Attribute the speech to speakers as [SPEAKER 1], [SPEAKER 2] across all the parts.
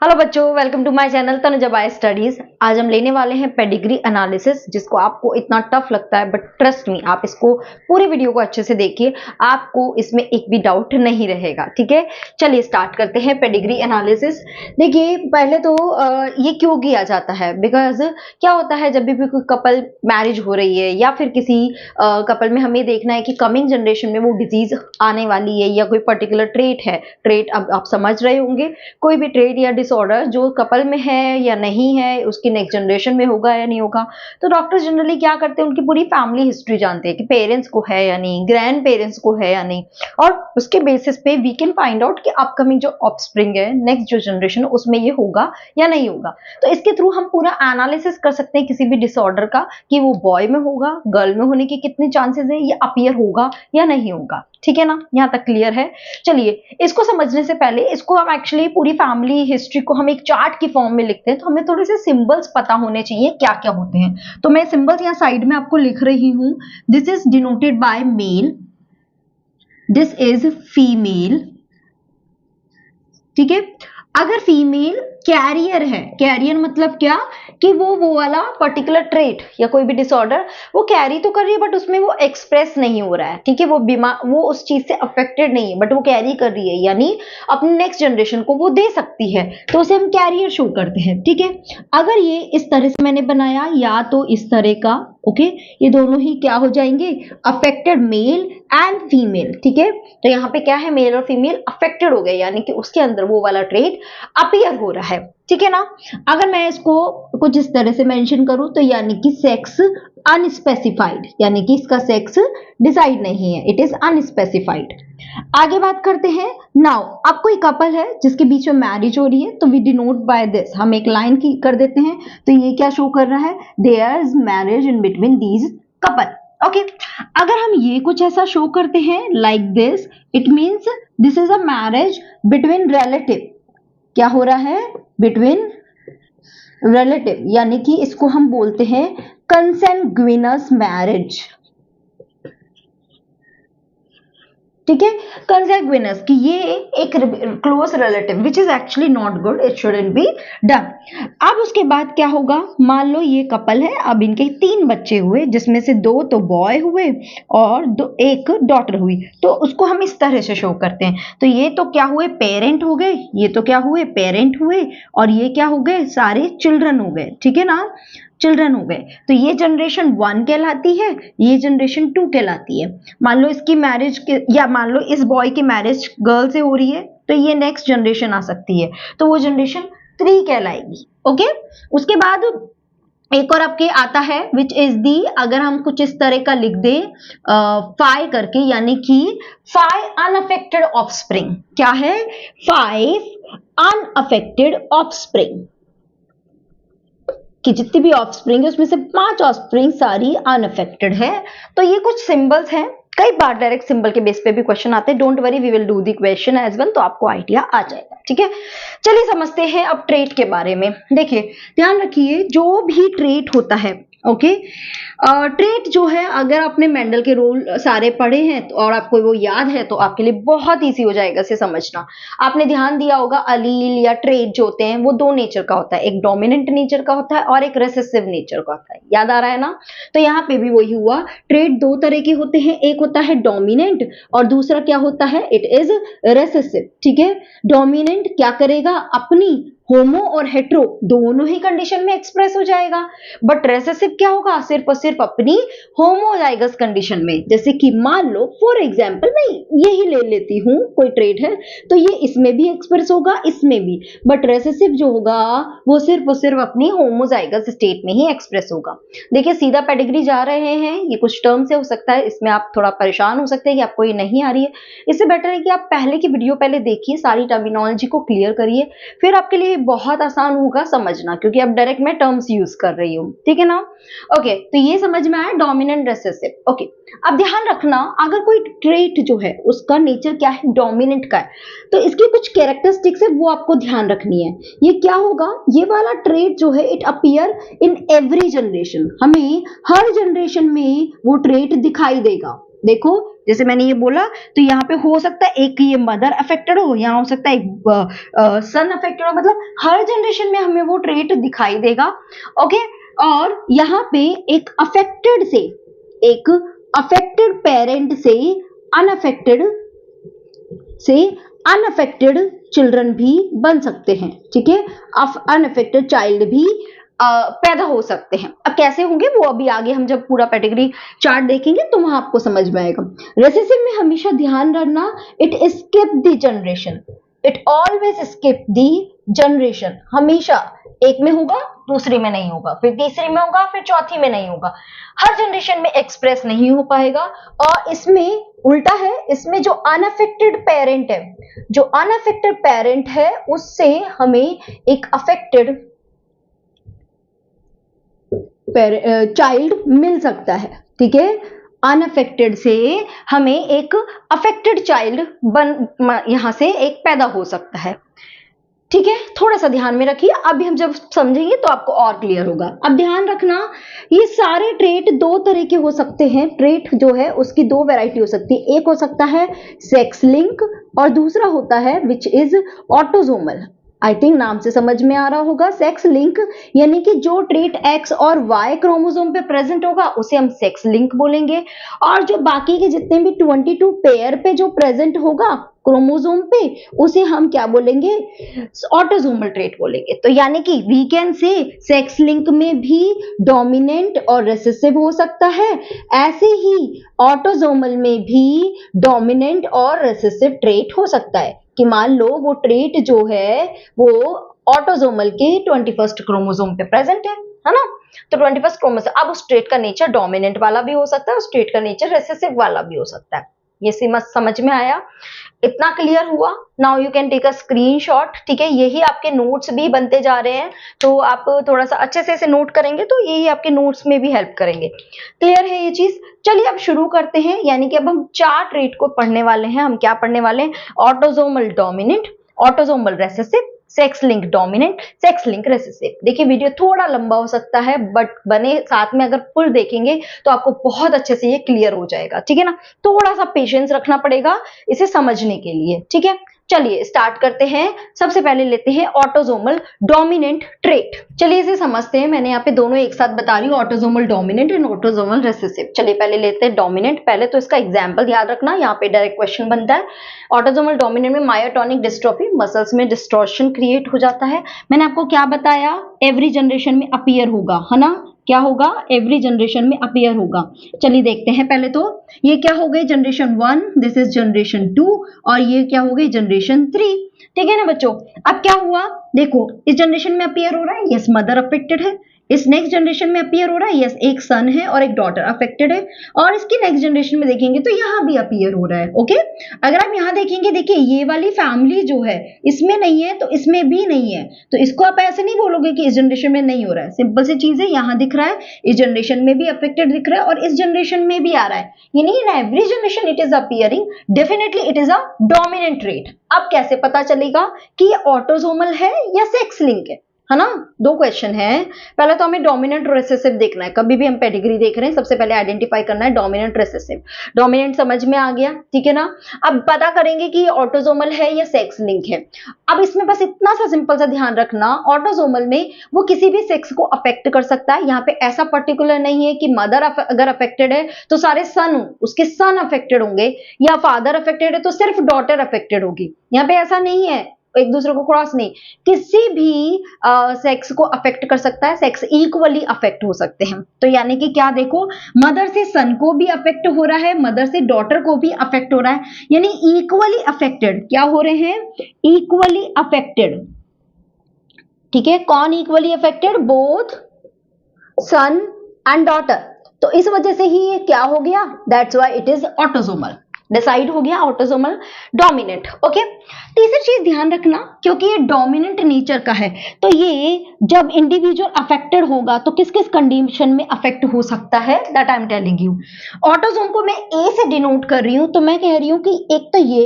[SPEAKER 1] Hello बच्चों, welcome to my channel Tanuja by studies. आज हम लेने वाले हैं पेडिग्री एनालिसिस, जिसको आपको इतना टफ लगता है, बट ट्रस्ट मी, आप इसको पूरी वीडियो को अच्छे से देखिए, आपको इसमें एक भी डाउट नहीं रहेगा। ठीक है, चलिए स्टार्ट करते हैं पेडिग्री एनालिसिस। देखिए, पहले तो ये क्यों किया जाता है, बिकॉज क्या होता है जब भी कोई कपल मैरिज हो रही है या फिर किसी कपल में हमें देखना है कि कमिंग जनरेशन में वो डिजीज आने वाली है या कोई पर्टिकुलर ट्रेट है। ट्रेट अब आप समझ रहे होंगे, कोई भी ट्रेट या डिसऑर्डर जो कपल में है या नहीं है, उसकी नेक्स्ट जनरेशन में होगा या नहीं होगा। तो डॉक्टर जनरली क्या करते हैं, उनकी पूरी फैमिली हिस्ट्री जानते हैं कि पेरेंट्स को है या नहीं, ग्रैंड पेरेंट्स को है या नहीं, और उसके बेसिस पे वी कैन फाइंड आउट कि अपकमिंग जो ऑफस्प्रिंग है, नेक्स्ट जो जनरेशन, उसमें ये होगा या नहीं होगा। तो इसके थ्रू हम पूरा एनालिसिस कर सकते हैं किसी भी डिसऑर्डर का, कि वो बॉय में होगा, गर्ल में होने के कितने चांसेस है, ये अपीयर होगा या नहीं होगा। ठीक है ना, यहाँ तक क्लियर है। चलिए, इसको समझने से पहले इसको हम एक्चुअली पूरी फैमिली हिस्ट्री को हम एक चार्ट की फॉर्म में लिखते हैं, तो हमें थोड़े से सिंबल्स पता होने चाहिए क्या क्या होते हैं। तो मैं सिंबल्स यहाँ साइड में आपको लिख रही हूं। This is denoted by male, this is female. ठीक है, अगर फीमेल कैरियर है, कैरियर मतलब क्या कि वो वाला पर्टिकुलर ट्रेट या कोई भी डिसऑर्डर वो कैरी तो कर रही है, बट उसमें वो एक्सप्रेस नहीं हो रहा है। ठीक है, वो बीमार, वो उस चीज से अफेक्टेड नहीं है, बट वो कैरी कर रही है, यानी अपनी नेक्स्ट जनरेशन को वो दे सकती है, तो उसे हम कैरियर शो करते हैं। ठीक है, अगर ये इस तरह से मैंने बनाया या तो इस तरह का, ओके, ये दोनों ही क्या हो जाएंगे, अफेक्टेड मेल एंड फीमेल। ठीक है, तो यहाँ पे क्या है, मेल और फीमेल अफेक्टेड हो गए, यानी कि उसके अंदर वो वाला ट्रेट अपीयर हो रहा है। ठीक है ना, अगर मैं इसको कुछ इस तरह से मेंशन करूं तो यानी कि सेक्स अनस्पेसिफाइड, यानी कि इसका सेक्स डिसाइड नहीं है, इट इज अनस्पेसिफाइड। आगे बात करते हैं। नाउ अब कोई कपल है जिसके बीच में मैरिज हो रही है, तो वी डिनोट बाय दिस, हम एक लाइन की कर देते हैं, तो ये क्या शो कर रहा है, there is marriage in between these couple. Okay, अगर हम ये कुछ ऐसा शो करते हैं like this, it means this is a marriage between relative. क्या हो रहा है, बिटवीन रिलेटिव, यानी कि इसको हम बोलते हैं कंसेंग्विनस मैरिज। ठीक है, कंसेंग्विनस कि ये एक close relative, which is actually not good, it shouldn't be done. अब उसके बाद क्या होगा, मान लो ये कपल है, अब इनके 3 बच्चे हुए, जिसमें से 2 तो बॉय हुए और एक डॉटर हुई, तो उसको हम इस तरह से शो करते हैं। तो ये तो क्या हुए, पेरेंट हो गए, ये तो क्या हुए, पेरेंट हुए, और ये क्या हो गए, सारे चिल्ड्रन हो गए। ठीक है ना, चिल्ड्रन हो गए, तो ये जनरेशन 1 कहलाती है, ये जनरेशन 2 कहलाती है। मान लो इसकी मैरिज या मान लो इस बॉय की मैरिज गर्ल से हो रही है, तो ये नेक्स्ट जनरेशन आ सकती है, तो वो जनरेशन 3 कहलाएगी। ओके, उसके बाद एक और आपके आता है विच इज दी, अगर हम कुछ इस तरह का लिख दे फाइव करके, यानी कि 5 अनअफेक्टेड ऑफस्प्रिंग। क्या है, 5 अनअफेक्टेड ऑफस्प्रिंग, कि जितनी भी ऑफस्प्रिंग है उसमें से 5 ऑफस्प्रिंग सारी अनअफेक्टेड है। तो ये कुछ सिंबल्स हैं, कई बार डायरेक्ट सिंबल के बेस पे भी क्वेश्चन आते हैं। Don't worry, we will do the question as well, तो आपको आइडिया आ जाएगा। ठीक है, चलिए समझते हैं अब ट्रेट के बारे में। देखिए, ध्यान रखिए, जो भी ट्रेट होता है, ओके, ट्रेट जो है, अगर आपने मेंडल के रूल सारे पढ़े हैं और आपको वो याद है, तो आपके लिए बहुत इजी हो जाएगा इसे समझना। आपने ध्यान दिया होगा, अलील या ट्रेट जो होते हैं वो 2 नेचर का होता है, एक डोमिनेंट नेचर का होता है और एक रेसेसिव नेचर का होता है। याद आ रहा है ना, तो यहाँ पे भी वही हुआ, ट्रेट 2 तरह के होते हैं, एक होता है डोमिनेंट और दूसरा क्या होता है, इट इज रेसेसिव। ठीक है, डोमिनेंट क्या करेगा, अपनी होमो और हेट्रो दोनों ही कंडीशन में एक्सप्रेस हो जाएगा, बट रेसेसिव क्या होगा, सिर्फ और सिर्फ अपनी होमोजाइगस कंडीशन में। जैसे कि मान लो फॉर एग्जांपल, मैं यही ले लेती हूं, कोई ट्रेट है तो ये इसमें भी एक्सप्रेस होगा, इसमें भी, बट रेसेसिव जो होगा वो सिर्फ और सिर्फ अपनी होमोजाइगस स्टेट में ही एक्सप्रेस होगा। देखिए, सीधा पेडिग्री जा रहे हैं, ये कुछ टर्म से हो सकता है इसमें आप थोड़ा परेशान हो सकते हैं कि आपको ये नहीं आ रही है। इससे बेटर है कि आप पहले की वीडियो पहले देखिए, सारी टर्मिनोलॉजी को क्लियर करिए, फिर आपके लिए बहुत आसान होगा समझना, क्योंकि अब डायरेक्ट मैं टर्म्स यूज कर रही हूँ। ठीक है ना, ओके, तो ये समझ में आया, डोमिनेंट रेसेसिव। ओके, अब ध्यान रखना, अगर कोई ट्रेट जो है उसका नेचर क्या है, डोमिनेंट का है, तो इसकी कुछ कैरेक्टरिस्टिक्स है वो आपको ध्यान रखनी है। ये क्या होगा, ये वाला ट्रेट जो है, it appear in every generation, हमें हर जनरेशन में वो ट्रेट दिखाई देगा। देखो जैसे मैंने ये बोला, तो यहाँ पे हो सकता है एक ये मदर अफेक्टेड हो, यहाँ हो सकता है एक सन अफेक्टेड हो, मतलब हर जनरेशन में हमें वो ट्रेट दिखाई देगा। ओके, और यहाँ पे एक अफेक्टेड पेरेंट से अनअफेक्टेड चिल्ड्रन भी बन सकते हैं, ठीक है, अनअफेक्टेड चाइल्ड भी पैदा हो सकते हैं। अब कैसे होंगे वो अभी आगे हम जब पूरा कैटेगरी चार्ट देखेंगे तो वहां आपको समझ में आएगा। रेसेसिव में हमेशा ध्यान रखना, it skip the generation, it always skip the generation, हमेशा एक में होगा, दूसरी में नहीं होगा, फिर तीसरी में होगा, फिर चौथी में नहीं होगा, हर जनरेशन में एक्सप्रेस नहीं हो पाएगा। और इसमें उल्टा है, इसमें जो अनअफेक्टेड पेरेंट है उससे हमें एक अफेक्टेड चाइल्ड मिल सकता है, ठीक है, अनअफेक्टेड से हमें एक अफेक्टेड चाइल्ड यहां से एक पैदा हो सकता है, ठीक है, थोड़ा सा ध्यान में रखिए। अभी हम जब समझेंगे तो आपको और क्लियर होगा। अब ध्यान रखना, ये सारे ट्रेट दो तरह के हो सकते हैं, ट्रेट जो है उसकी दो वैरायटी हो सकती है, एक हो सकता है सेक्स लिंक और दूसरा होता है which is autosomal. I think नाम से समझ में आ रहा होगा, सेक्स लिंक यानी कि जो ट्रेट एक्स और वाई क्रोमोसोम पे प्रेजेंट होगा उसे हम सेक्स लिंक बोलेंगे, और जो बाकी के जितने भी 22 पेयर पे जो प्रेजेंट होगा क्रोमोसोम पे उसे हम क्या बोलेंगे, ऑटोसोमल ट्रेट बोलेंगे। तो यानी कि we can say sex link में भी डोमिनेंट और रिसेसिव हो सकता है, ऐसे ही ऑटोसोमल में भी डोमिनेंट और रिसेसिव ट्रेट हो सकता है कि मान लो वो ट्रेट जो है वो ऑटोसोमल के 21st क्रोमोसोम पे प्रेजेंट है ना, तो 21st क्रोमोसोम, अब उस ट्रेट का नेचर डोमिनेंट वाला भी हो सकता है, उस ट्रेट का नेचर रिसेसिव वाला भी हो सकता है। ये समझ में आया, इतना क्लियर हुआ। Now you can take a screenshot, ठीक है, यही आपके नोट्स भी बनते जा रहे हैं, तो आप थोड़ा सा अच्छे से इसे नोट करेंगे तो यही आपके नोट्स में भी हेल्प करेंगे। क्लियर है ये चीज? चलिए अब शुरू करते हैं, यानी कि अब हम 4 ट्रेट को पढ़ने वाले हैं। हम क्या पढ़ने वाले हैं? Autosomal dominant, autosomal recessive, sex link dominant, sex link recessive. देखिए वीडियो थोड़ा लंबा हो सकता है बट बने साथ में अगर फुल देखेंगे तो आपको बहुत अच्छे से ये क्लियर हो जाएगा, ठीक है ना, थोड़ा सा पेशेंस रखना पड़ेगा इसे समझने के लिए, ठीक है। चलिए स्टार्ट करते हैं। सबसे पहले लेते हैं ऑटोसोमल डोमिनेंट ट्रेट। चलिए इसे समझते हैं, मैंने यहाँ पे दोनों एक साथ बता रही हूँ, autosomal dominant and autosomal recessive. चलिए पहले लेते हैं डोमिनेंट। पहले तो इसका एग्जांपल याद रखना, यहाँ पे डायरेक्ट क्वेश्चन बनता है। ऑटोसोमल डोमिनेंट में मायोटोनिक डिस्ट्रोफी, मसल्स में डिस्टॉर्शन क्रिएट हो जाता है। मैंने आपको क्या बताया, एवरी जनरेशन में अपीयर होगा, है ना, क्या होगा, एवरी जनरेशन में अपीयर होगा। चलिए देखते हैं, पहले तो ये क्या हो गई, जनरेशन 1, दिस इज जनरेशन 2, और ये क्या हो गई, जनरेशन 3, ठीक है ना बच्चों। अब क्या हुआ, देखो इस जनरेशन में अपीयर हो रहा है, यस मदर अफेक्टेड है। इस नेक्स्ट जनरेशन में अपीयर हो रहा है, यस एक सन है और एक डॉटर अफेक्टेड है। और इसकी नेक्स्ट जनरेशन में देखेंगे तो यहाँ भी अपीयर हो रहा है, ओके। अगर आप यहाँ देखेंगे, देखिए ये वाली फैमिली जो है इसमें नहीं है तो इसमें भी नहीं है, तो इसको आप ऐसे नहीं बोलोगे कि इस जनरेशन में नहीं हो रहा है। सिंपल सी चीज है, यहाँ दिख रहा है, इस जनरेशन में भी अफेक्टेड दिख रहा है और इस जनरेशन में भी आ रहा है, यानी in every generation it is appearing, definitely it is a dominant trait. अब कैसे पता चलेगा कि ये ऑटोसोमल है या सेक्स लिंक है ना, दो क्वेश्चन है। पहले तो हमें डोमिनेंट और रिसेसिव देखना है, कभी भी हम पेडिग्री देख रहे हैं सबसे पहले आइडेंटिफाई करना है डोमिनेंट रेसेसिव। डोमिनेंट समझ में आ गया, ठीक है ना। अब पता करेंगे कि ऑटोसोमल है या सेक्स लिंक है। अब इसमें बस इतना सा सिंपल सा ध्यान रखना, ऑटोसोमल में वो किसी भी सेक्स को अफेक्ट कर सकता है। यहाँ पे ऐसा पर्टिकुलर नहीं है कि मदर अगर अफेक्टेड है तो सारे सन उसके सन अफेक्टेड होंगे, या फादर अफेक्टेड है तो सिर्फ डॉटर अफेक्टेड होगी, यहाँ पे ऐसा नहीं है, एक दूसरे को क्रॉस नहीं, किसी भी सेक्स को अफेक्ट कर सकता है, सेक्स इक्वली अफेक्ट हो सकते हैं। तो यानी कि क्या देखो, मदर से सन को भी अफेक्ट हो रहा है, मदर से डॉटर को भी अफेक्ट हो रहा है, यानी इक्वली अफेक्टेड, क्या हो रहे हैं, इक्वली अफेक्टेड, ठीक है। कौन equally affected, both son and daughter. तो इस वजह से ही ये क्या हो गया, that's why it is autosomal, decide हो गया ऑटोसोमल डोमिनेंट, ओके। तीसरी चीज ध्यान रखना, क्योंकि ये डोमिनेंट नेचर का है तो ये जब इंडिविजुअल अफेक्टेड होगा तो किस किस कंडीशन में अफेक्ट हो सकता है, that I am telling you. Autosome को मैं ए से डिनोट कर रही हूं, तो मैं कह रही हूं कि एक तो ये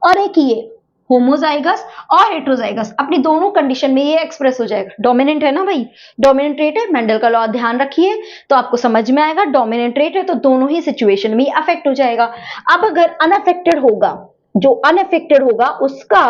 [SPEAKER 1] और एक ये, होमोजाइगस और हेट्रोजाइगस, अपनी दोनों कंडीशन में ये एक्सप्रेस हो जाएगा। डोमिनेंट है ना भाई, डोमिनेंट ट्रेट है, मेंडल का लॉ ध्यान रखिए तो आपको समझ में आएगा। डोमिनेंट ट्रेट है तो दोनों ही सिचुएशन में अफेक्ट हो जाएगा। अब अगर अनअफेक्टेड होगा, जो अनअफेक्टेड होगा उसका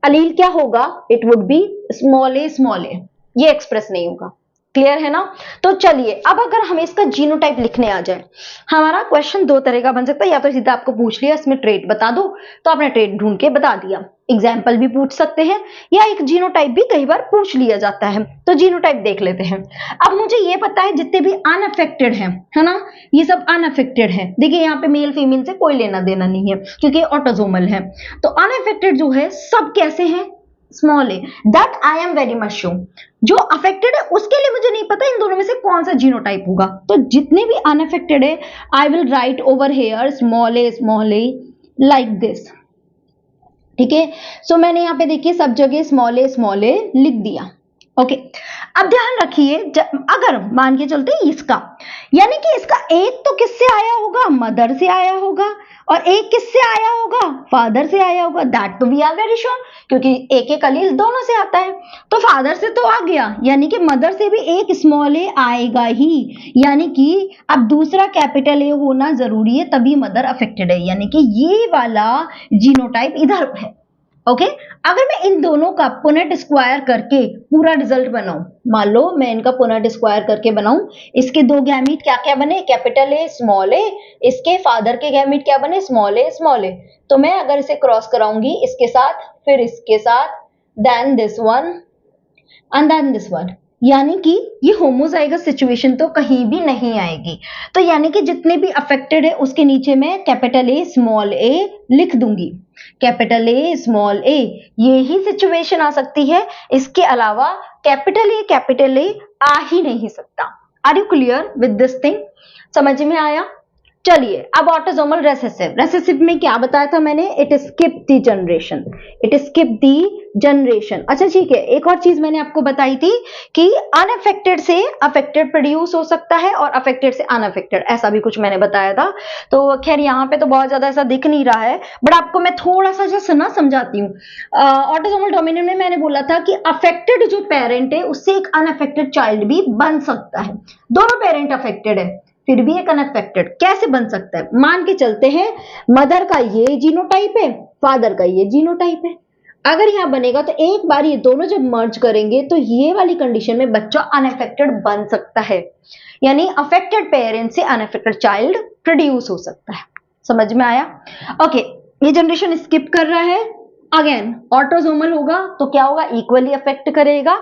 [SPEAKER 1] अलील क्या होगा, इट वुड बी स्मॉल ए, ये एक्सप्रेस नहीं होगा। क्लियर है ना। तो चलिए अब अगर हमें इसका जीनोटाइप लिखने आ जाए, हमारा क्वेश्चन दो तरह का बन सकता है, या तो सीधा आपको पूछ लिया इसमें ट्रेट बता दो तो आपने ट्रेट ढूंढ के बता दिया, एग्जाम्पल भी पूछ सकते हैं, या एक जीनोटाइप भी कई बार पूछ लिया जाता है। तो जीनोटाइप देख लेते हैं। अब मुझे ये पता है जितने भी अनअफेक्टेड हैं, है ना, ये सब अनअफेक्टेड है। देखिए यहाँ पे मेल फीमेल से कोई लेना देना नहीं है क्योंकि ऑटोसोमल है। तो अनअफेक्टेड जो है सब कैसे हैं, small A, that I am very much sure. जो अफेक्टेड है उसके लिए मुझे नहीं पता इन दोनों में से कौन सा जीनोटाइप होगा। तो जितने भी अनअफेक्टेड है I will write over here small A like this. ठीक है, सो मैंने यहाँ पे देखिए सब जगह स्मॉल ए लिख दिया। ओके, अब ध्यान रखिए अगर मान के चलते इसका, यानी कि इसका एक तो किससे आया होगा, मदर से आया होगा, और एक किससे आया होगा, फादर से आया होगा। दैट तो वी आर वेरी श्योर क्योंकि एक एक अलील दोनों से आता है। तो फादर से तो आ गया, यानी कि मदर से भी एक स्मॉल ए आएगा ही, यानी कि अब दूसरा कैपिटल ए होना जरूरी है तभी मदर अफेक्टेड है, यानी कि ये वाला जीनोटाइप इधर है। ओके, अगर मैं इन दोनों का पुनः स्क्वायर करके पूरा रिजल्ट बनाऊं, मान लो मैं इनका पुनः स्क्वायर करके बनाऊं, इसके दो गैमीट क्या क्या बने, कैपिटल ए स्मॉल ए, इसके फादर के गैमीट क्या बने, स्मॉल ए। तो मैं अगर इसे क्रॉस कराऊंगी इसके साथ, फिर इसके साथ, then this one and then this one, यानी कि ये होमोजाइगस सिचुएशन तो कहीं भी नहीं आएगी। तो यानी कि जितने भी अफेक्टेड है उसके नीचे मैं कैपिटल ए स्मॉल ए लिख दूंगी, कैपिटल ए स्मॉल ए, ये ही सिचुएशन आ सकती है, इसके अलावा कैपिटल ए आ ही नहीं सकता। Are you clear with this thing, समझ में आया। चलिए अब ऑटोसोमल रेसेसिव में क्या बताया था मैंने, इट स्किप द जनरेशन। अच्छा ठीक है, एक और चीज मैंने आपको बताई थी कि अनअफेक्टेड से अफेक्टेड प्रोड्यूस हो सकता है और अफेक्टेड से अनअफेक्टेड, ऐसा भी कुछ मैंने बताया था। तो खैर यहाँ पे तो बहुत ज्यादा ऐसा दिख नहीं रहा है, बट आपको मैं थोड़ा सा जैसे ना समझाती हूँ। ऑटोसोमल डोमिनेंट में मैंने बोला था कि अफेक्टेड जो पेरेंट है उससे एक अनअफेक्टेड चाइल्ड भी बन सकता है। दोनों पेरेंट अफेक्टेड है फिर भी एक अनअफेक्टेड कैसे बन सकता है, मान के चलते हैं मदर का ये जीनोटाइप है, फादर का ये जीनोटाइप है। अगर यहां बनेगा तो एक बार ये दोनों जब मर्ज करेंगे तो ये वाली कंडीशन में बच्चा अनअफेक्टेड बन सकता है, यानी अफेक्टेड पेरेंट से अनअफेक्टेड चाइल्ड प्रोड्यूस हो सकता है। समझ में आया। ओके, ये जनरेशन स्किप कर रहा है, अगेन ऑटोसोमल होगा तो क्या होगा, इक्वली अफेक्ट करेगा।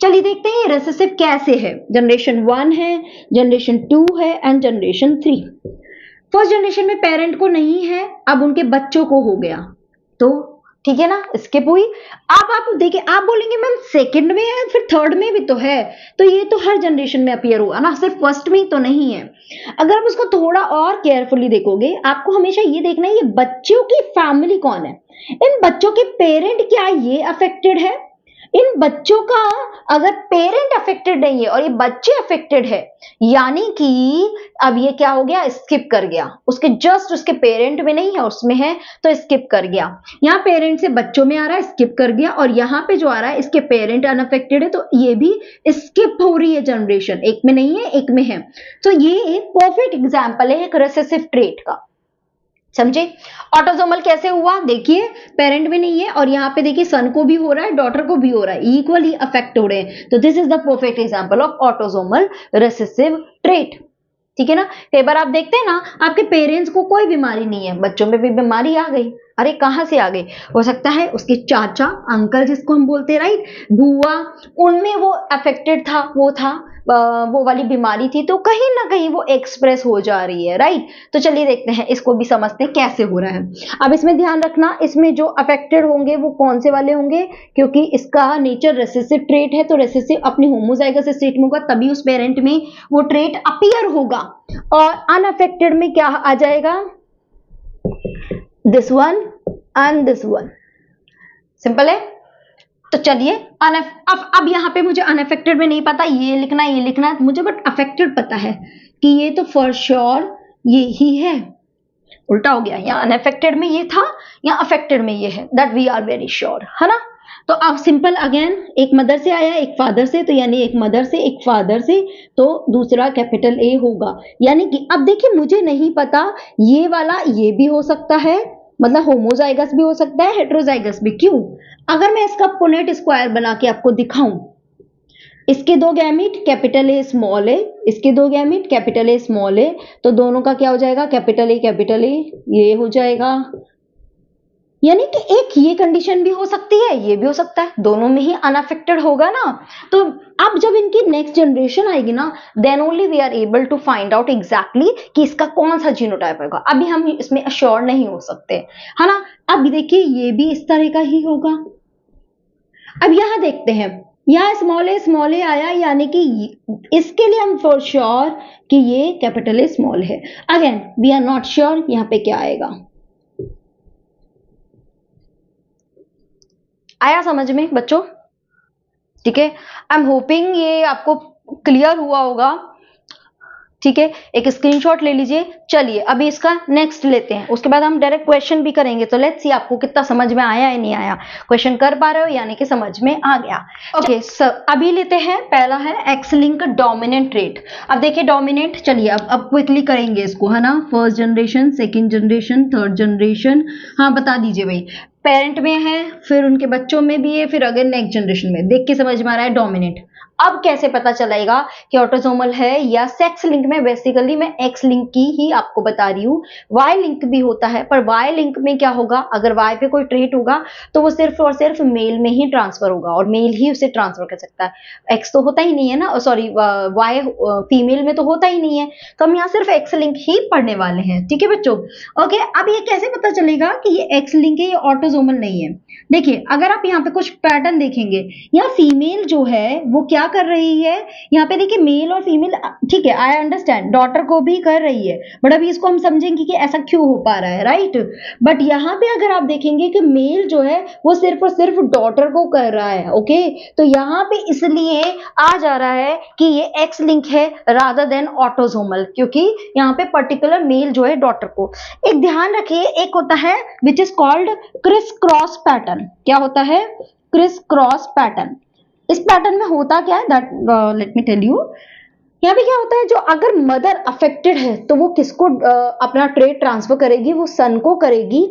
[SPEAKER 1] चलिए देखते हैं रेसेसिव कैसे है। जनरेशन 1 है, जनरेशन 2 है एंड जनरेशन 3। फर्स्ट जनरेशन में पेरेंट को नहीं है, अब उनके बच्चों को हो गया, तो ठीक है ना, स्किप हुई। अब आप देखिए, आप बोलेंगे मैम सेकंड में है फिर थर्ड में भी तो है, तो ये तो हर जनरेशन में अपीयर हुआ ना, सिर्फ फर्स्ट में ही तो नहीं है। अगर आप उसको थोड़ा और केयरफुली देखोगे, आपको हमेशा ये देखना है ये बच्चों की फैमिली कौन है, इन बच्चों के पेरेंट क्या ये अफेक्टेड है। इन बच्चों का अगर पेरेंट अफेक्टेड नहीं है और ये बच्चे अफेक्टेड है, यानी कि अब ये क्या हो गया, स्किप कर गया, उसके जस्ट उसके पेरेंट में नहीं है उसमें है तो स्किप कर गया। यहाँ पेरेंट से बच्चों में आ रहा है, स्किप कर गया, और यहाँ पे जो आ रहा है इसके पेरेंट अनअफेक्टेड है तो ये भी स्किप हो रही है जनरेशन, एक में नहीं है एक में है। तो ये एक परफेक्ट एग्जाम्पल है एक रिसेसिव ट्रेट का, समझे। ऑटोसोमल कैसे हुआ, देखिए पेरेंट में नहीं है और यहाँ पे देखिए सन को भी हो रहा है डॉटर को भी हो रहा है, इक्वली अफेक्ट हो रहे हैं। तो this is the perfect example of autosomal recessive trait. ठीक है ना, कई बार आप देखते हैं ना आपके पेरेंट्स को कोई बीमारी नहीं है, बच्चों में भी बीमारी आ गई, अरे कहां से आ गई, हो सकता है उसके चाचा अंकल जिसको हम बोलते हैं राइट, बुआ, उनमें वो अफेक्टेड था, वो था वो वाली बीमारी थी, तो कहीं ना कहीं वो एक्सप्रेस हो जा रही है राइट। तो चलिए देखते हैं, इसको भी समझते हैं कैसे हो रहा है। अब इसमें ध्यान रखना, इसमें जो अफेक्टेड होंगे वो कौन से वाले होंगे, क्योंकि इसका नेचर रेसेसिव ट्रेट है, तो रेसेसिव अपनी होमोजाइगस स्टेट में होगा तभी उस पेरेंट में वो ट्रेट अपीयर होगा, और अनअफेक्टेड में क्या आ जाएगा, this one and this one, simple है। तो चलिए अब यहां पे मुझे अनअफेक्टेड में नहीं पता, ये लिखना है मुझे, बट अफेक्टेड पता है कि ये तो फॉर श्योर ये ही है, उल्टा हो गया, यहाँ अनअफेक्टेड में ये था, यहाँ अफेक्टेड में ये है, that we are very sure, है ना। तो अब सिंपल अगेन, एक मदर से आया एक फादर से, तो यानी एक मदर से एक फादर से, तो दूसरा कैपिटल ए होगा। यानी कि अब देखिए मुझे नहीं पता, ये वाला ये भी हो सकता है, मतलब होमोजाइगस भी हो सकता है, हेटेरोजाइगस भी। क्यों? अगर मैं इसका पुनेट स्क्वायर बना के आपको दिखाऊं, इसके दो गैमीट कैपिटल ए स्मॉल ए, इसके दो गैमीट कैपिटल ए स्मॉल ए, तो दोनों का क्या हो जाएगा, कैपिटल ए ये हो जाएगा। यानी कि एक ये कंडीशन भी हो सकती है, ये भी हो सकता है, दोनों में ही अनअफेक्टेड होगा ना। तो अब जब इनकी नेक्स्ट जनरेशन आएगी ना, then only we are able to find out exactly कि इसका कौन सा जीनोटाइप होगा। अभी हम इसमें अश्योर नहीं हो सकते, है ना। अब देखिए ये भी इस तरह का ही होगा। अब यहां देखते हैं, यहाँ स्मॉल ए आया, यानी कि इसके लिए हम फॉर श्योर कि ये कैपिटल ए स्मॉल है। Again we are not sure यहाँ पे क्या आएगा। आया समझ में बच्चों? ठीक है, आई एम होपिंग ये आपको क्लियर हुआ होगा। ठीक है, एक स्क्रीनशॉट ले लीजिए। चलिए अभी इसका नेक्स्ट लेते हैं, उसके बाद हम डायरेक्ट क्वेश्चन भी करेंगे। तो लेट्स सी आपको कितना समझ में आया है, नहीं आया। क्वेश्चन कर पा रहे हो, यानी कि समझ में आ गया। ओके अभी लेते हैं, पहला है एक्स लिंक डोमिनेंट ट्रेट। अब देखिए डोमिनेंट, चलिए अब क्विकली करेंगे इसको, है ना। First generation, second generation, third generation, हाँ बता दीजिए भाई। पेरेंट में है, फिर उनके बच्चों में भी है, फिर अगर नेक्स्ट जनरेशन में। देख के समझ में आ रहा है डोमिनेंट। अब कैसे पता चलेगा कि ऑटोसोमल है या सेक्स लिंक में? बेसिकली मैं एक्स लिंक की ही आपको बता रही हूँ। वाई लिंक भी होता है, पर वाई लिंक में क्या होगा, अगर वाई पे कोई ट्रेट होगा तो वो सिर्फ और सिर्फ मेल में ही ट्रांसफर होगा, और मेल ही उसे ट्रांसफर कर सकता है। एक्स तो होता ही नहीं है ना, सॉरी वाई फीमेल में तो होता ही नहीं है। तो हम यहाँ सिर्फ एक्स लिंक ही पढ़ने वाले हैं, ठीक है बच्चों। ओके, अब ये कैसे पता चलेगा कि ये एक्स लिंक है, ये ऑटोसोमल नहीं है? देखिए अगर आप यहाँ पे कुछ पैटर्न देखेंगे, यहाँ फीमेल जो है वो क्या कर रही है, यहाँ पे देखिए मेल और फीमेल, ठीक है आई अंडरस्टैंड, डॉटर को भी कर रही है, बट अभी इसको हम समझेंगे कि ऐसा क्यों हो पा रहा है, राइट। बट यहाँ पे अगर आप देखेंगे कि मेल जो है वो सिर्फ और सिर्फ डॉटर को कर रहा है, ओके। तो यहाँ पे इसलिए आ जा रहा है कि ये एक्स लिंक है रादर देन ऑटोसोमल, क्योंकि यहाँ पे पर्टिकुलर मेल जो है डॉटर को। एक ध्यान रखिए, एक होता है which is called criss cross pattern. क्या होता है? Criss cross pattern. इस पैटर्न में होता क्या है, that let me tell you. यहाँ पे क्या होता है, जो अगर मदर अफेक्टेड है तो वो किसको अपना ट्रेट ट्रांसफर करेगी, वो सन को करेगी।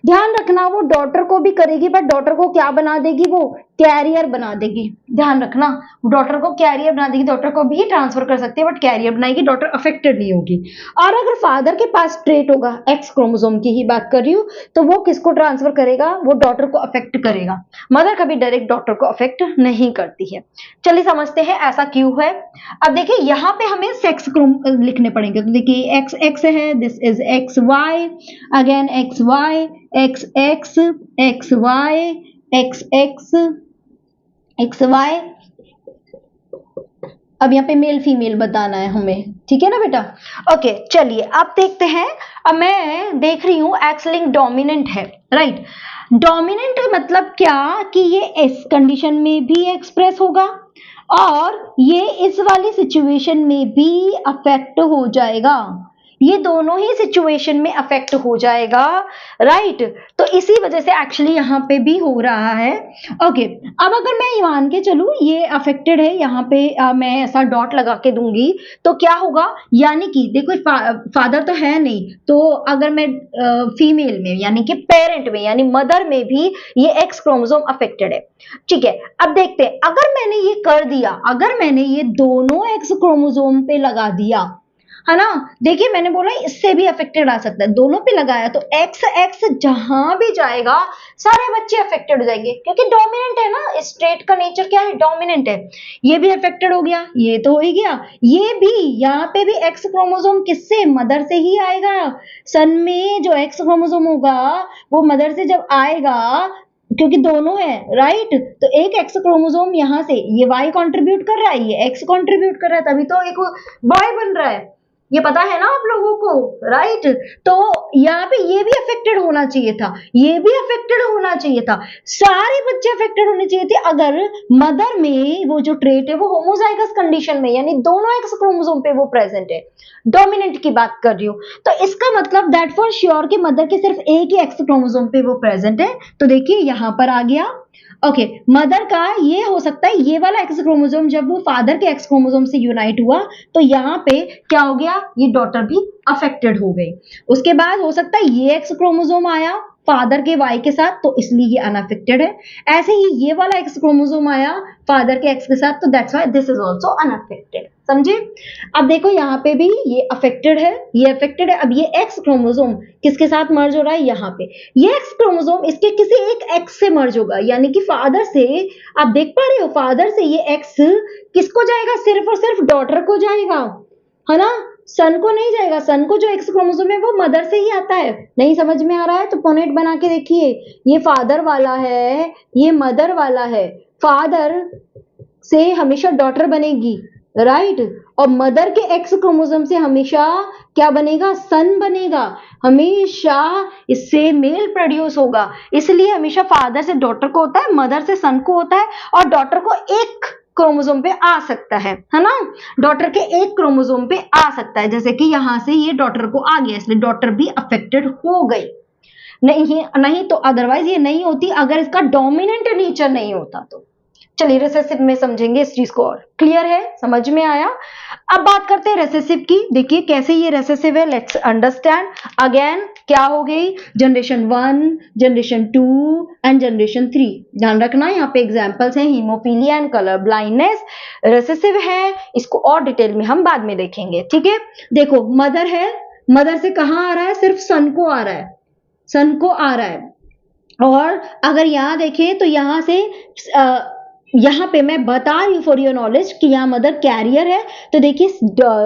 [SPEAKER 1] ध्यान रखना वो डॉटर को भी करेगी, बट डॉटर को क्या बना देगी, वो कैरियर बना देगी। ध्यान रखना, डॉटर को कैरियर बना देगी, डॉटर को भी ट्रांसफर कर सकती है बट कैरियर बनाएगी, डॉटर अफेक्टेड नहीं होगी। और अगर फादर के पास ट्रेट होगा, एक्स क्रोमोसोम की ही बात कर रही हूँ, तो वो किसको ट्रांसफर करेगा, वो डॉटर को अफेक्ट करेगा। मदर कभी डायरेक्ट डॉटर को अफेक्ट नहीं करती है। चलिए समझते हैं ऐसा क्यों है। अब देखिए यहाँ पे हमें सेक्स लिखने पड़ेंगे। तो देखिए एक्स एक्स है, this is X Y, again X Y, X X, X Y, X X, X Y. अब यहाँ पे मेल फीमेल बताना है हमें, ठीक है ना बेटा। ओके चलिए अब देखते हैं। अब मैं देख रही हूँ एक्स लिंक डोमिनेंट है, राइट। डोमिनेंट मतलब क्या, कि ये इस कंडीशन में भी एक्सप्रेस होगा और ये इस वाली सिचुएशन में भी अफेक्ट हो जाएगा। ये दोनों ही सिचुएशन में अफेक्ट हो जाएगा, राइट। तो इसी वजह से एक्चुअली यहाँ पे भी हो रहा है। ओके, अब अगर मैं मान के चलूं ये अफेक्टेड है, यहाँ पे मैं ऐसा डॉट लगा के दूंगी तो क्या होगा, यानी कि देखो फादर तो है नहीं, तो अगर मैं फीमेल में यानी कि पेरेंट में यानी मदर में भी ये एक्स क्रोमोसोम अफेक्टेड है, ठीक है। अब देखते हैं, अगर मैंने ये कर दिया, अगर मैंने ये दोनों एक्स क्रोमोसोम पे लगा दिया, है ना। देखिए मैंने बोला इससे भी अफेक्टेड आ सकता है, दोनों पे लगाया तो एक्स एक्स जहां भी जाएगा सारे बच्चे अफेक्टेड हो जाएंगे, क्योंकि डोमिनेंट है ना, इस ट्रेट का नेचर क्या है, डोमिनेंट है। ये भी अफेक्टेड हो गया, ये तो हो ही गया, ये भी, यहाँ पे भी एक्स क्रोमोसोम किससे, मदर से ही आएगा। सन में जो एक्स क्रोमोसोम होगा वो मदर से जब आएगा, क्योंकि दोनों है, राइट। तो एक एक्स क्रोमोसोम यहाँ से, ये वाई कंट्रीब्यूट कर रहा है, ये एक्स कंट्रीब्यूट कर रहा है, तभी तो एक बॉय बन रहा है। ये पता है ना आप लोगों को, राइट। तो यहाँ पे ये भी अफेक्टेड होना चाहिए था, ये भी अफेक्टेड होना चाहिए था, सारे बच्चे अफेक्टेड होने चाहिए थे अगर मदर में वो जो ट्रेट है वो होमोजाइगस कंडीशन में, यानी दोनों एक्स क्रोमोसोम पे वो प्रेजेंट है। डोमिनेंट की बात कर रही हूँ, तो इसका मतलब दैट फॉर श्योर कि मदर के सिर्फ एक ही एक्स क्रोमोसोम पे वो प्रेजेंट है। तो देखिए यहां पर आ गया, ओके मदर का ये हो सकता है, ये वाला एक्स क्रोमोसोम जब वो फादर के एक्स क्रोमोसोम से यूनाइट हुआ तो यहाँ पे क्या हो गया, ये डॉटर भी अफेक्टेड हो गई। उसके बाद हो सकता है ये एक्स क्रोमोसोम आया फादर के वाई के साथ, तो इसलिए ये अनअफेक्टेड है। ऐसे ही ये वाला एक्स क्रोमोसोम आया फादर के एक्स के साथ, तो that's why this is also unaffected. समझे? अब देखो यहाँ पे भी ये अफेक्टेड है, ये अफेक्टेड है। अब ये एक्स क्रोमोसोम किसके साथ मर्ज हो रहा है, यहाँ पे ये एक्स क्रोमोसोम इसके किसी एक एक्स से मर्ज होगा, यानी कि फादर से, आप देख पा रहे हो, फादर से ये एक्स किसको जाएगा, सिर्फ और सिर्फ डॉटर को जाएगा, है ना, सन को नहीं जाएगा। सन को जो एक्स क्रोमोसोम है वो मदर से ही आता है। नहीं समझ में आ रहा है तो पोनेट बना के देखिए, ये फादर वाला है, ये मदर वाला है। फादर से हमेशा डॉटर बनेगी, राइट, और मदर के एक्स क्रोमोसोम से हमेशा क्या बनेगा, सन बनेगा। हमेशा इससे मेल प्रोड्यूस होगा, इसलिए हमेशा फादर से डॉटर को होता है, मदर से सन को होता है, और डॉटर को एक क्रोमोसोम पे आ सकता है ना, डॉटर के एक क्रोमोसोम पे आ सकता है। जैसे कि यहां से ये डॉटर को आ गया, इसलिए डॉटर भी अफेक्टेड हो गई। नहीं तो अदरवाइज ये नहीं होती अगर इसका डोमिनेंट नेचर नहीं होता तो। चलिए रिसेसिव में समझेंगे इस चीज को, और क्लियर है, समझ में आया। अब बात करते हैं रेसेसिव की। देखिए कैसे ये रेसेसिव है, लेट्स अंडरस्टैंड। अगेन क्या हो गई, जनरेशन 1, जनरेशन 2 एंड जनरेशन 3। ध्यान रखना यहाँ पे एग्जांपल्स हैं, haemophilia and colour blindness recessive है, इसको और डिटेल में हम बाद में देखेंगे, ठीक है। देखो मदर है, मदर से कहाँ आ रहा है, सिर्फ सन को आ रहा है, सन को आ रहा है। और अगर यहाँ देखें तो यहाँ से यहाँ पे मैं बता रही हूँ फॉर योर नॉलेज कि यहाँ मदर कैरियर है, तो देखिए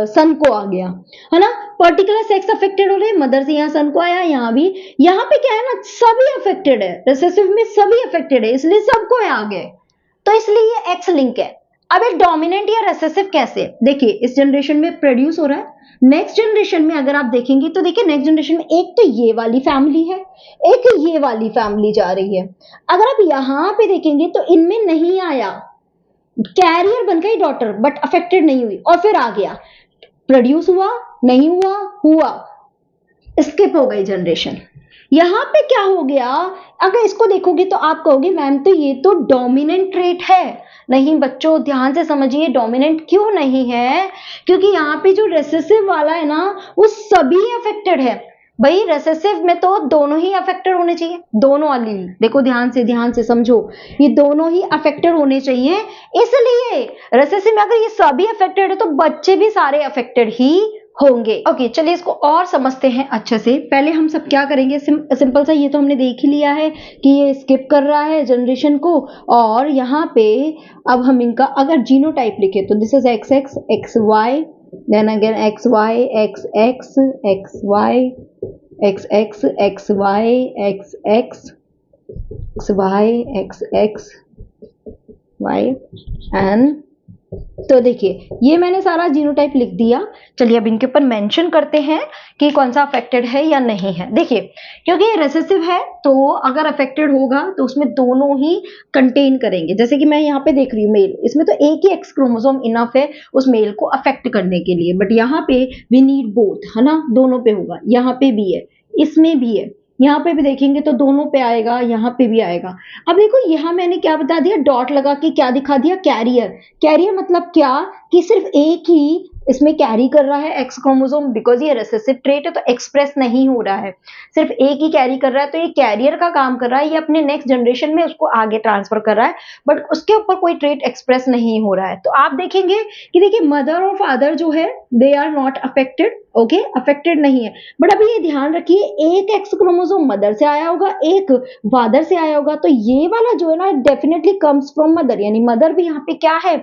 [SPEAKER 1] सन को आ गया, है ना, पर्टिकुलर सेक्स अफेक्टेड हो रहे, मदर से यहाँ सन को आया, यहाँ भी, यहाँ पे क्या है ना, सभी अफेक्टेड है, रिसेसिव में सभी अफेक्टेड है, इसलिए सबको आ गए, तो इसलिए ये एक्स लिंक है। अब एक डोमिनेंट या रिसेसिव कैसे, देखिए इस जनरेशन में प्रोड्यूस हो रहा है, नेक्स्ट जनरेशन में अगर आप देखेंगे तो देखिए नेक्स्ट जनरेशन में एक तो ये वाली फैमिली है, एक ये वाली फैमिली जा रही है। अगर आप यहां पे देखेंगे तो इनमें नहीं आया, कैरियर बन गई डॉटर बट अफेक्टेड नहीं हुई, और फिर आ गया, प्रोड्यूस हुआ नहीं हुआ, हुआ, स्किप हो गई जनरेशन। यहां पे क्या हो गया, अगर इसको देखोगे तो आप कहोगे मैम तो ये तो डोमिनेंट ट्रेट है। नहीं बच्चों ध्यान से समझिए, डोमिनेंट क्यों नहीं है, क्योंकि यहाँ पे जो रेसेसिव वाला है ना वो सभी अफेक्टेड है। भाई रेसेसिव में तो दोनों ही अफेक्टेड होने चाहिए, दोनों अलील, देखो ध्यान से समझो, ये दोनों ही अफेक्टेड होने चाहिए, इसलिए रेसेसिव में अगर ये सभी अफेक्टेड है तो बच्चे भी सारे अफेक्टेड ही होंगे। ओके चलिए इसको और समझते हैं अच्छे से। पहले हम सब क्या करेंगे, सिंपल सा, ये तो हमने देख ही लिया है कि ये स्किप कर रहा है जनरेशन को, और यहाँ पे अब हम इनका अगर जीनोटाइप लिखे तो this is X X X Y, then again X Y X X X Y X X X Y X X X Y X X Y and, तो देखिए ये मैंने सारा जीनोटाइप लिख दिया। चलिए अब इनके ऊपर मेंशन करते हैं कि कौन सा अफेक्टेड है या नहीं है। देखिए क्योंकि ये रेसेसिव है तो अगर अफेक्टेड होगा तो उसमें दोनों ही कंटेन करेंगे। जैसे कि मैं यहाँ पे देख रही हूँ मेल, इसमें तो एक ही एक्स क्रोमोसोम इनफ है उस मेल को अफेक्ट करने के लिए, बट यहाँ पे वी नीड बोथ, है ना, दोनों पे होगा, यहाँ पे भी है, इसमें भी है, यहाँ पे भी देखेंगे तो दोनों पे आएगा, यहाँ पे भी आएगा। अब देखो यहाँ मैंने क्या बता दिया, डॉट लगा के क्या दिखा दिया, कैरियर। कैरियर मतलब क्या कि सिर्फ एक ही इसमें कैरी कर रहा है एक्स क्रोमोसोम, बिकॉज ये रेसेसिव ट्रेट है तो एक्सप्रेस नहीं हो रहा है, सिर्फ एक ही कैरी कर रहा है, तो ये कैरियर का काम कर रहा है, ये अपने नेक्स्ट जनरेशन में उसको आगे ट्रांसफर कर रहा है, बट उसके ऊपर कोई ट्रेट एक्सप्रेस नहीं हो रहा है। तो आप देखेंगे कि देखिए मदर और फादर जो है they are not affected, okay affected नहीं है, बट अभी ये ध्यान रखिए एक एक्स क्रोमोसोम मदर से आया होगा, एक फादर से आया होगा, तो ये वाला जो है ना डेफिनेटली कम्स फ्रॉम मदर, यानी मदर भी यहाँ पे क्या है,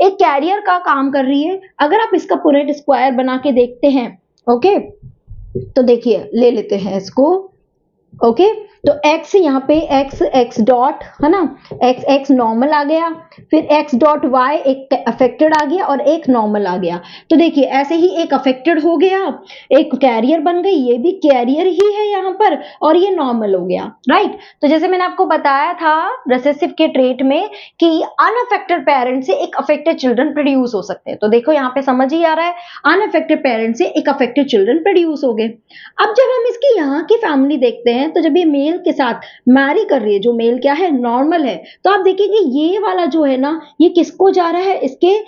[SPEAKER 1] एक कैरियर का काम कर रही है। अगर आप इसका पुनेट स्क्वायर बना के देखते हैं, ओके, तो देखिए ले लेते हैं इसको, ओके, तो x यहाँ पे x डॉट है ना, x नॉर्मल आ गया, फिर x डॉट y एक अफेक्टेड आ गया और एक नॉर्मल आ गया। तो देखिए ऐसे ही एक अफेक्टेड हो गया, एक कैरियर बन गई, ये भी कैरियर ही है यहाँ पर, और ये नॉर्मल हो गया, राइट। तो जैसे मैंने आपको बताया था रिसेसिव के ट्रेट में कि अनअफेक्टेड पेरेंट से एक अफेक्टेड चिल्ड्रन प्रोड्यूस हो सकते हैं। तो देखो यहाँ पे समझ ही आ रहा है, अनअफेक्टेड पेरेंट से एक अफेक्टेड चिल्ड्रन प्रोड्यूस हो गए। अब जब हम इसकी यहाँ की फैमिली देखते हैं, तो जब ये मेल के साथ मैरी कर रही है, जो मेल क्या है, नॉर्मल है, तो आप देखेंगे ये वाला जो है ना, ये किसको जा रहा है, इसके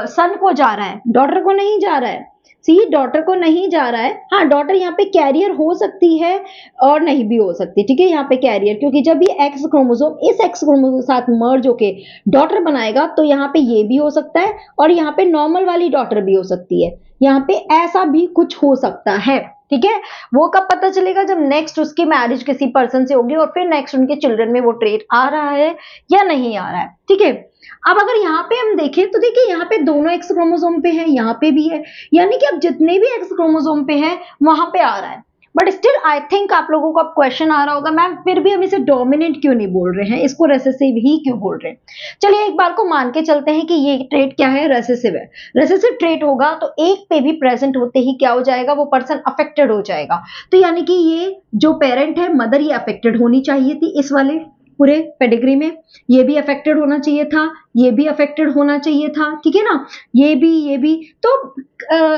[SPEAKER 1] सन को जा रहा है, डॉटर को नहीं जा रहा है। सी, डॉटर को नहीं जा रहा है। हाँ, डॉटर यहाँ पे कैरियर हो सकती है और नहीं भी हो सकती, ठीक है, यहाँ पे कैरियर, क्योंकि जब ये एक्स क्रोमोसोम इस एक्स क्रोमोसोम के साथ मर्ज होके डॉटर बनाएगा, तो यहाँ पे ये भी हो सकता है और यहाँ पे नॉर्मल वाली डॉटर भी हो सकती है, यहाँ पे ऐसा भी कुछ हो सकता है, ठीक है। वो कब पता चलेगा, जब नेक्स्ट उसकी मैरिज किसी पर्सन से होगी और फिर नेक्स्ट उनके चिल्ड्रन में वो ट्रेट आ रहा है या नहीं आ रहा है, ठीक है। अब अगर यहाँ पे हम देखें तो देखिए यहाँ पे दोनों एक्स क्रोमोसोम पे है, यहाँ पे भी है, यानी कि अब जितने भी एक्स क्रोमोसोम पे है वहां पे आ रहा है। बट स्टिल आई थिंक आप लोगों को अब क्वेश्चन आ रहा होगा, मैम फिर भी हम इसे डोमिनेंट क्यों नहीं बोल रहे हैं, इसको रेसेसिव ही क्यों बोल रहे हैं। चलिए एक बार को मान के चलते हैं कि ये ट्रेट क्या है, रेसेसिव है। रेसेसिव ट्रेट होगा तो एक पे भी प्रेजेंट होते ही क्या हो जाएगा, वो पर्सन अफेक्टेड हो जाएगा। तो यानी कि ये जो पेरेंट है, मदर, ये अफेक्टेड होनी चाहिए थी इस वाले पूरे पेडिग्री में, ये भी अफेक्टेड होना चाहिए था, ये भी अफेक्टेड होना चाहिए था, ठीक है ना, ये भी तो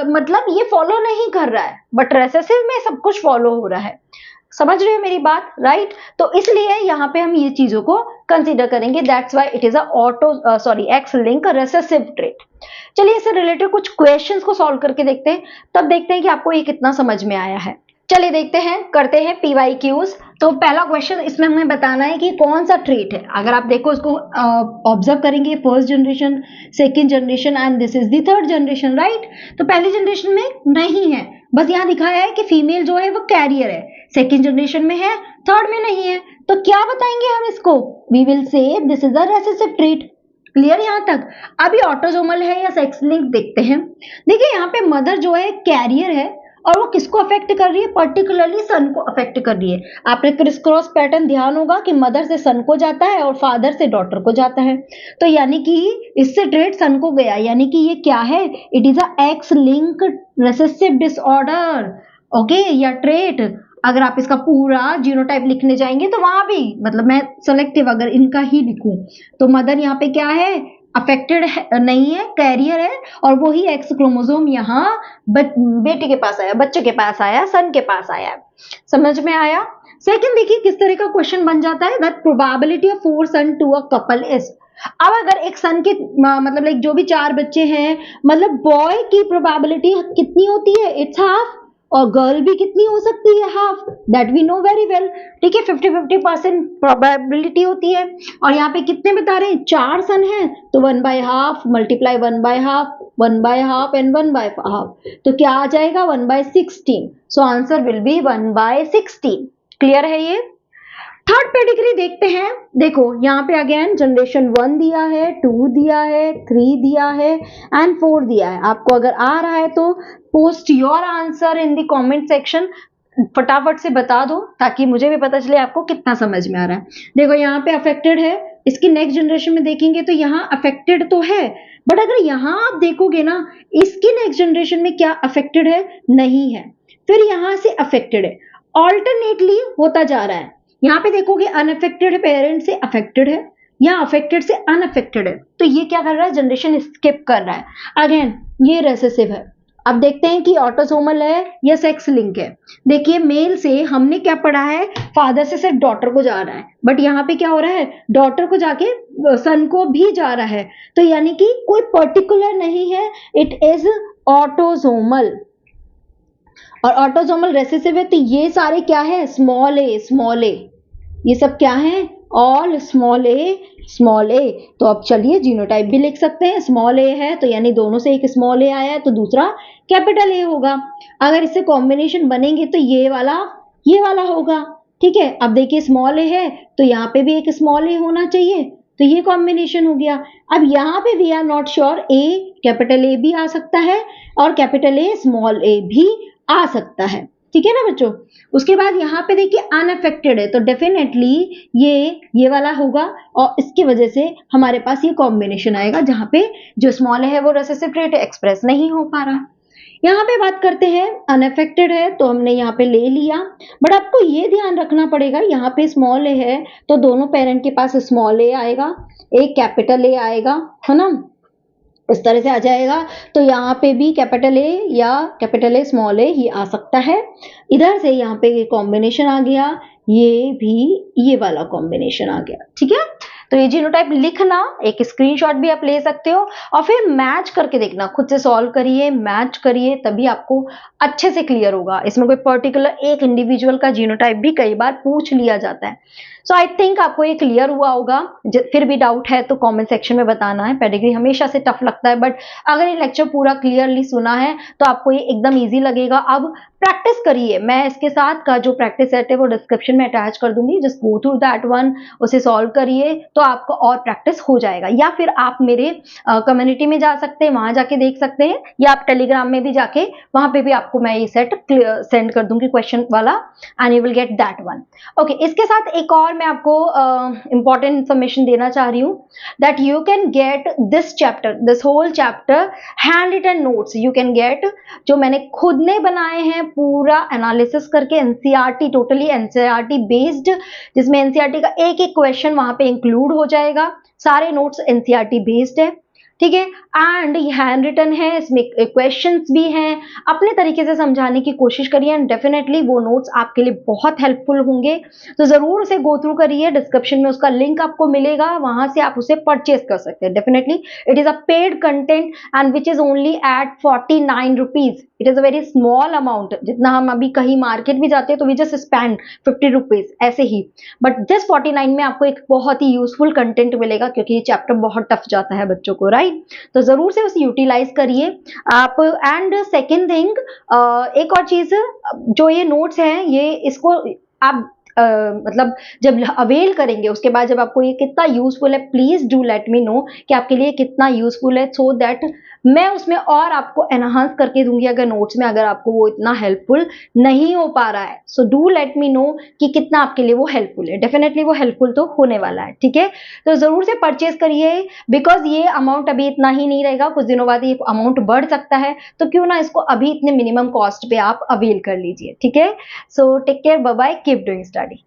[SPEAKER 1] मतलब ये फॉलो नहीं कर रहा है, बट रेसेसिव में सब कुछ फॉलो हो रहा है। समझ रहे हो मेरी बात, राइट। तो इसलिए यहाँ पे हम ये चीजों को कंसीडर करेंगे, that's why it is a x link recessive trait. चलिए इससे रिलेटेड कुछ क्वेश्चंस को सॉल्व करके देखते हैं, तब देखते हैं कि आपको ये कितना समझ में आया है। चलिए देखते हैं, करते हैं PYQs। तो पहला क्वेश्चन इसमें हमें बताना है कि कौन सा ट्रेट है। अगर आप देखो इसको ऑब्जर्व करेंगे, first generation, second generation and this is the third generation, right. तो पहली जनरेशन में नहीं है, बस यहाँ दिखाया है कि फीमेल जो है वो कैरियर है, सेकंड जनरेशन में है, थर्ड में नहीं है। तो क्या बताएंगे हम इसको, we will say this is a recessive trait. Clear यहाँ तक। अभी ऑटोसोमल है या सेक्स लिंक देखते हैं। देखिए यहाँ पे मदर जो है कैरियर है और वो किसको अफेक्ट कर रही है, पर्टिकुलरली सन को अफेक्ट कर रही है। आपने क्रिस क्रॉस पैटर्न ध्यान होगा कि मदर से सन को जाता है और फादर से डॉटर को जाता है। तो यानी कि इससे ट्रेट सन को गया, यानी कि ये क्या है, it is a x link recessive disorder, okay, या ट्रेट। अगर आप इसका पूरा जीनोटाइप लिखने जाएंगे तो वहां भी, मतलब मैं सेलेक्टिव अगर इनका ही लिखूं, तो मदर यहाँ पे क्या है, अफेक्टेड नहीं है, कैरियर है, और वही एक्स क्रोमोसोम यहाँ बेटे के पास आया, बच्चे के पास आया, सन के पास आया। समझ में आया। सेकंड देखिए किस तरह का क्वेश्चन बन जाता है, that probability of 4 son to a couple is. अब अगर एक सन के मतलब लाइक जो भी 4 बच्चे हैं, मतलब बॉय की प्रोबेबिलिटी कितनी होती है, इट्स हाफ, और गर्ल भी कितनी हो सकती है, half, that we know very well, ठीक है, 50-50% प्रोबेबिलिटी होती है। और यहाँ पे कितने बता रहे हैं, 4 सन है, तो 1/2 मल्टीप्लाई 1/2 1/2 एंड 1/2, तो क्या आ जाएगा 1/16। So answer will be 1/16। Clear है ये। थर्ड पेडिग्री देखते हैं। देखो यहाँ पे अगेन जनरेशन 1 दिया है, 2 दिया है, 3 दिया है एंड 4 दिया है। आपको अगर आ रहा है तो post your answer in the comment section, फटाफट से बता दो ताकि मुझे भी पता चले आपको कितना समझ में आ रहा है। देखो यहाँ पे अफेक्टेड है, इसकी नेक्स्ट जनरेशन में देखेंगे तो यहाँ अफेक्टेड तो है, बट अगर यहाँ आप देखोगे ना, इसकी नेक्स्ट जनरेशन में क्या अफेक्टेड है, नहीं है, फिर यहाँ से अफेक्टेड है, ऑल्टरनेटली होता जा रहा है। यहाँ पे देखोगे अनअफेक्टेड पेरेंट से अफेक्टेड है, या अफेक्टेड से अनअफेक्टेड है, तो ये क्या कर रहा है, जनरेशन स्किप कर रहा है। अगेन ये रेसेसिव है। अब देखते हैं कि ऑटोसोमल है या सेक्स लिंक है। देखिए मेल से हमने क्या पढ़ा है, फादर से सिर्फ डॉटर को जा रहा है, बट यहाँ पे क्या हो रहा है, डॉटर को जाके सन को भी जा रहा है, तो यानी कि कोई पर्टिकुलर नहीं है, इट इज ऑटोसोमल। और ऑटोसोमल रेसेसिव है, तो ये सारे क्या है, स्मॉल ए, ये सब क्या है, ऑल स्मॉल ए। तो अब चलिए जीनोटाइप भी लिख सकते हैं, स्मॉल ए है तो यानी दोनों से एक स्मॉल ए आया है, तो दूसरा कैपिटल ए होगा। अगर इससे कॉम्बिनेशन बनेंगे तो ये वाला होगा, ठीक है। अब देखिए स्मॉल ए है तो यहाँ पे भी एक स्मॉल ए होना चाहिए, तो ये कॉम्बिनेशन हो गया। अब यहाँ पे we are not sure, A capital A भी आ सकता है और कैपिटल ए स्मॉल ए भी आ सकता है, ठीक है ना बच्चों। उसके बाद यहाँ पे देखिए अनअफेक्टेड है, तो डेफिनेटली ये वाला होगा और इसकी वजह से हमारे पास ये कॉम्बिनेशन आएगा जहाँ पे जो स्मॉल है वो रेसेसिव ट्रेट एक्सप्रेस नहीं हो पा रहा। यहाँ पे बात करते हैं अनअफेक्टेड है, तो हमने यहाँ पे ले लिया, बट आपको ये ध्यान रखना पड़ेगा यहाँ पे स्मॉल ए है तो दोनों पेरेंट के पास स्मॉल ए आएगा, एक कैपिटल ए आएगा, है ना, इस तरह से आ जाएगा। तो यहाँ पे भी कैपिटल ए या कैपिटल ए स्मॉल ए ही आ सकता है। इधर से यहाँ पे ये कॉम्बिनेशन आ गया, ये भी ये वाला कॉम्बिनेशन आ गया, ठीक है। तो ये जीनोटाइप लिखना, एक स्क्रीनशॉट भी आप ले सकते हो और फिर मैच करके देखना, खुद से सॉल्व करिए, मैच करिए, तभी आपको अच्छे से क्लियर होगा। इसमें कोई पर्टिकुलर एक इंडिविजुअल का जीनोटाइप भी कई बार पूछ लिया जाता है। सो आई थिंक आपको ये क्लियर हुआ होगा। फिर भी डाउट है तो कमेंट सेक्शन में बताना है। पेडिग्री हमेशा से टफ लगता है, बट अगर ये लेक्चर पूरा क्लियरली सुना है तो आपको ये एकदम इजी लगेगा। अब प्रैक्टिस करिए, मैं इसके साथ का जो प्रैक्टिस सेट है वो डिस्क्रिप्शन में अटैच कर दूंगी, just go through that one, उसे सॉल्व करिए तो आपको और प्रैक्टिस हो जाएगा। या फिर आप मेरे कम्युनिटी में जा सकते हैं, वहां जाके देख सकते हैं, या आप टेलीग्राम में भी जाके वहां पे भी आपको मैं ये सेट सेंड कर दूंगी क्वेश्चन वाला, and you will get that one. Okay, इसके साथ एक और मैं आपको इंपॉर्टेंट इंफॉर्मेशन देना चाह रही हूँ, that you can get this chapter, this whole chapter hand written notes you can get, जो मैंने खुद ने बनाए हैं पूरा एनालिसिस करके, एनसीईआरटी, टोटली एनसीईआरटी बेस्ड, जिसमें एनसीईआरटी का एक एक क्वेश्चन वहां पे इंक्लूड हो जाएगा। सारे नोट्स एनसीईआरटी बेस्ड है, ठीक है, एंड ये हैंड रिटन है, इसमें क्वेश्चंस भी हैं। अपने तरीके से समझाने की कोशिश करिए एंड डेफिनेटली वो नोट्स आपके लिए बहुत हेल्पफुल होंगे। तो जरूर उसे गो थ्रू करिए, डिस्क्रिप्शन में उसका लिंक आपको मिलेगा, वहां से आप उसे परचेज कर सकते हैं। Definitely it is a paid content and which is only at 49 rupees. It is a very small amount, जितना हम अभी कहीं मार्केट भी जाते हैं तो वी जस्ट स्पेंड 50 रुपीज ऐसे ही, बट दिस 49 में आपको एक बहुत ही यूजफुल कंटेंट मिलेगा, क्योंकि ये चैप्टर बहुत टफ जाता है बच्चों को, राइट। तो जरूर से उसे यूटिलाइज करिए आप। एंड सेकेंड थिंग, एक और चीज, जो ये नोट्स हैं ये इसको आप मतलब जब अवेल करेंगे उसके बाद जब आपको ये कितना यूजफुल है, please do let me know कि आपके लिए कितना यूजफुल है, सो दैट मैं उसमें और आपको एनहांस करके दूंगी अगर नोट्स में, अगर आपको वो इतना हेल्पफुल नहीं हो पा रहा है। So do let me know कि कितना आपके लिए वो हेल्पफुल है। डेफिनेटली वो हेल्पफुल तो होने वाला है, ठीक है। तो जरूर से परचेज करिए, बिकॉज ये अमाउंट अभी इतना ही नहीं रहेगा, कुछ दिनों बाद ये अमाउंट बढ़ सकता है, तो क्यों ना इसको अभी इतने मिनिमम कॉस्ट पे आप अवेल कर लीजिए, ठीक है। So take care, bye bye, keep doing study.